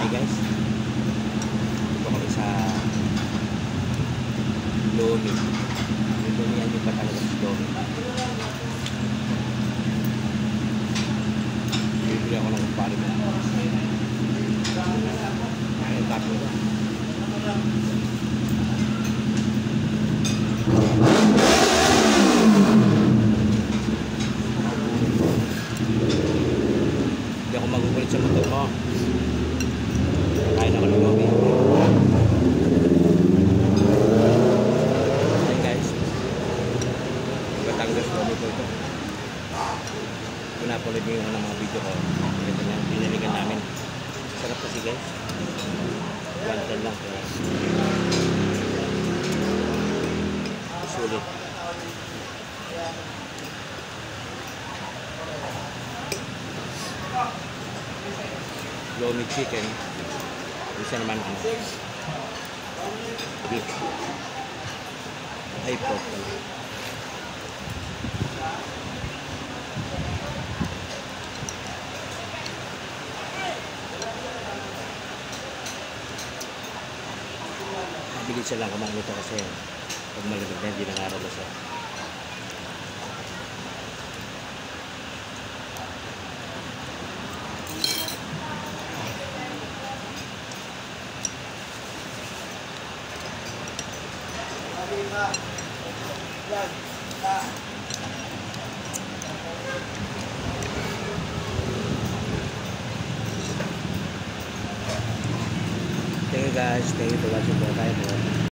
guys. Dito kami sa Lomi. Lumihan nyo pa talaga sa Lomi. Bibili ako ng pari mo. Ayun, tapo na. Hindi ako magugulit sa motor mo. Kain ako ng Lomi. Hi guys. Batangas Lomi po ito. Pinapulit nyo yung mga video ko. Ito na yung piniligan namin. Sarap kasi guys. 110 lang. Sulit. Lomi chicken. Isa naman ano. Beef. Ay pork. Mabilis siya lang kumain ito kasi pag malamig na hindi nangarala siya. Thank you guys, thank you for watching po tayo po.